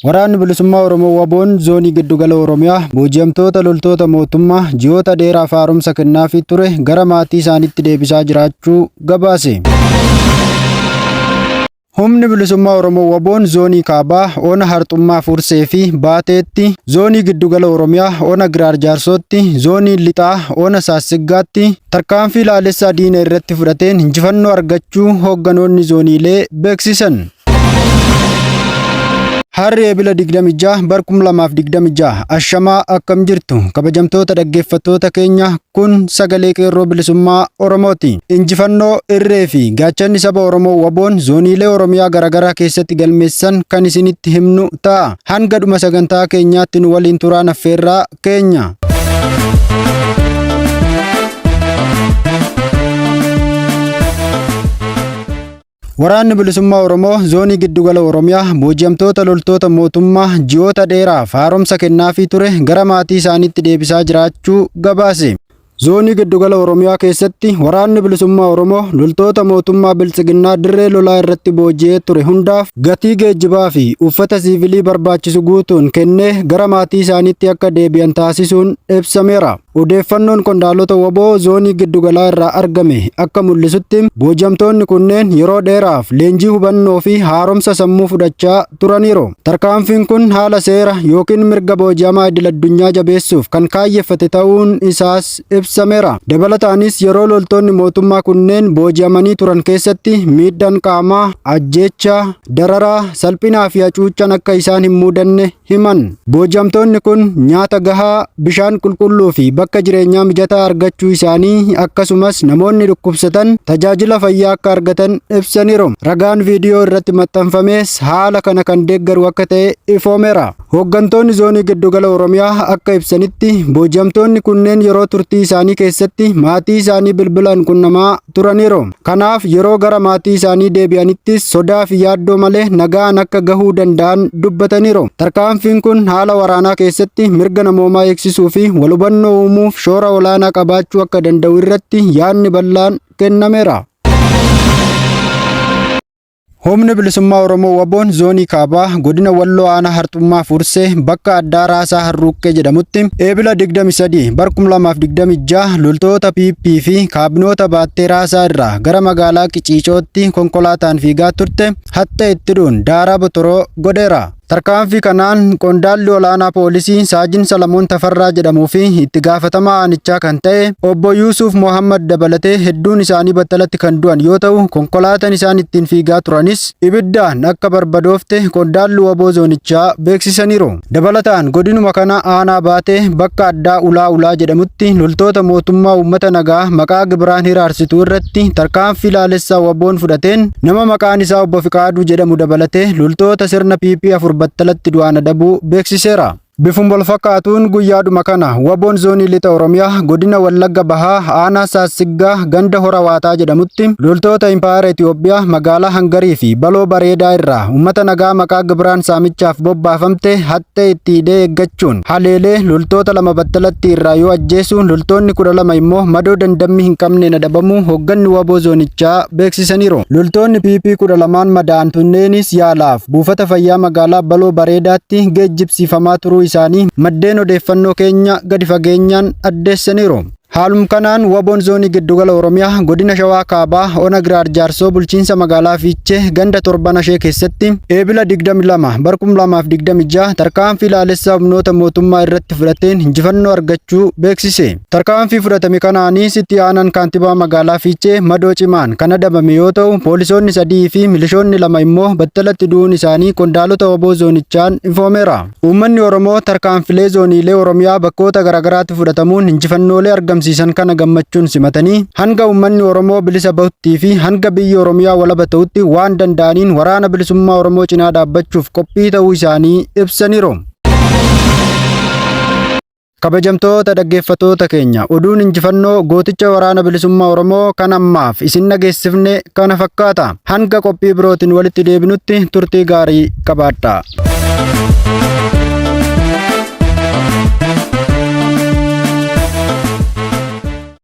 Waraanni bilisummaa Oromoo Waboon zoonii giddugala Oromiyaa booji'amtoota loltoota mootummaa ji'oota dheeraaf haaromsa kennaafii ture gara maatii isaaniitti deebisaa jiraachuu gabaase. Humni bilisummaa Oromoo Waboon zoonii Kaabaa Ona Harxummaa Fursee fi Baateetti, zoonii giddugala Oromiyaa Ona Giraar Jaarsootti, zoonii Lixaa Ona Saassiggaatti tarkaanfii laalessaa diina irratti fudhateen injifannoo argachuu hoogganoonni zooniilee beeksisan. Harri eebila 26 bara 2026 ashamaa akkam jirtu kabajamtoota dhaggeeffattoota keenya kun sagalee qeerroo bilisummaa Oromooti. Injifannoo irree fi gaachanni saba Oromoo Waboon zooniilee Oromiyaa garaagaraa keessatti galmeessan kan isinitti himnu ta'a. Hanga dhuma sagantaa keenyaatti nu waliin turaan affeerraa keenya. Waraanni bilisummaa Oromoo zoonii giddugala Oromiyaa booji'amtoota loltoota mootummaa ji'oota dheeraaf haaromsa kennaafii ture gara maatii isaaniitti deebisaa jiraachuu gabaase. Zoonii giddugala Oromiyaa keessatti waraanni bilisummaa Oromoo loltoota mootummaa Biltsiginnaa dirree lolaa irratti booji'ee ture hundaaf gatii geejjibaa fi uffata siivilii barbaachisu guutuun kennee gara maatii isaaniitti akka deebi'an taasisuun ibsameera. Odeeffannoon qondaalota Waboo zoonii giddugalaa irraa argame akka mul'isutti booji'amtoonni kunneen yeroo dheeraaf leenjii hubannoo fi haaromsa sammuu fudhachaa turaniiru. Tarkaanfiin kun haala seera yookiin mirga booji'amaa idil-addunyaa jabeessuuf kan kaayyeffate ta'uun isaas ibsameera. Dabalataanis yeroo loltoonni mootummaa kunneen booji'amanii turan keessatti miidhaan qaamaa, ajjeechaa, dararaa, salphinaa fi hacuuccaan akka isaan hin muudanne himan. Booji'amtoonni kun nyaata gahaa, bishaan qulqulluu fi bakka jireenyaa mijataa argachuu isaanii akkasumas namoonni dhukkubsatan tajaajila fayyaa akka argatan ibsaniiru. Ragaan viidiyoo irratti maxxanfames haala kana kan deeggaru akka ta'e ifoomeera. Hooggantoonni zoonii giddugala Oromiyaa akka ibsanitti booji'amtoonni kunneen yeroo turtii isaanii keessatti maatii isaanii bilbilaan qunnamaa turaniiru. Kanaaf yeroo gara maatii isaanii deebi'anittis sodaa fi yaaddoo malee nagaan akka gahuu danda'an dubbataniiru. Tarkaanfiin kun haala waraanaa keessatti mirga namoomaa eegsisuu fi walhubannoo uumuuf shoora olaanaa qabaachuu akka danda'u irratti yaadni bal'aan kennameera. Humni bilisummaa Oromoo Waboon zoonii Kaabaa godina Walloo Aanaa Harxummaa Fursee bakka addaa Raasaa Harruuqqee jedhamutti eebila 23 bara 2026 loltoota PP fi kaabinoota baattee Raasaa irraa gara magaalaa Qiciicootti konkolaataan fiigaa turte hatta itti daaraa botoroo godheera. Tarkaanfii kanaan qondaalli olaanaa poolisii Saajin Salamoon Tafarraa jedhamuu fi itti gaafatamaa aanichaa kan ta'e obbo Yuusuf Mohammad dabalatee hedduun isaanii battalatti kan du'an yoo ta'u konkolaataan isaan ittiin fiigaa turanis ibiddaan akka barbadoofte qondaalli Waboo zoonichaa beeksisaniiru. Dabalataan godinuma kana aanaa baatee bakka addaa Ulaa jedhamutti loltoota mootummaa uummata nagaa maqaa gibiraan hiraarsituu irratti tarkaanfii laalessaa Waboon fudhateen nama maqaan isaa obbo Fiqaaduu jedhamu dabalatee loltoota sirna PP battalatti du'aan adabuu beeksiseera. Bifuma wal fakkaatuun guyyaadhuma kana Waboon zoonii lixa Oromiyaa godina Wallagga Bahaa aanaa Saassiggaa ganda Horawaataa jedhamutti loltoota Impaayera Itoophiyaa magaalaa Hangarii fi Baloo Bareedaa irraa uummata nagaa maqaa gibiraan saamichaaf bobbaafamte hattee itti hidhee eeggachuun haleelee loltoota 2 battalatti irraa yoo ajjeesu loltoonni 12 immoo madoo dandammii hin qabneen adabamuu hoogganni Waboo zoonichaa beeksisaniiru. Loltoonni PP 12 madaa'an tunneenis yaalaaf buufata fayyaa magaalaa Baloo Bareedaatti geejjibsiifamaa turuu isaanii maddeen odeeffannoo keenya gadi fageenyaan addeessaniiru. Haalum kanaan Waboon zoonii giddugala Oromiyaa godina Shawaa Kaabaa Ona Giraar Jaarsoo bulchiinsa magaalaa Fiichee ganda Torbanashee keessatti eebila 22 bara 2026 tarkaanfii laalessaa humnoota mootummaa irratti fudhateen injifannoo argachuu beeksise. Tarkaanfii fudhatame kanaanis itti aanaan kaantibaa magaalaa Fiichee madoo cimaan kan adabame yoo ta'u poolisoonni 3 fi milishoonni 2 immoo battalatti du'uun isaanii qondaalota Waboo zoonichaan ifoomeera. Uummanni Oromoo tarkaanfilee zooniilee Oromiyaa bakkoota garaagaraatti fudhatamuun injifannoolee argamsiisan kana gammachuun simatanii hanga uummanni Oromoo bilisa bahuttii fi hanga biyyi Oromiyaa walaba ta'utti waan danda'aniin waraana bilisummaa Oromoo cinaa dhaabbachuuf qophii ta'uu isaanii ibsaniiru. Kabajamtoota dhaggeeffattoota keenya oduun injifannoo gooticha waraana bilisummaa Oromoo kan ammaaf isin dhageessifne kana fakkaata. Hanga qophii birootiin walitti deebinutti turtii gaarii qabaadhaa.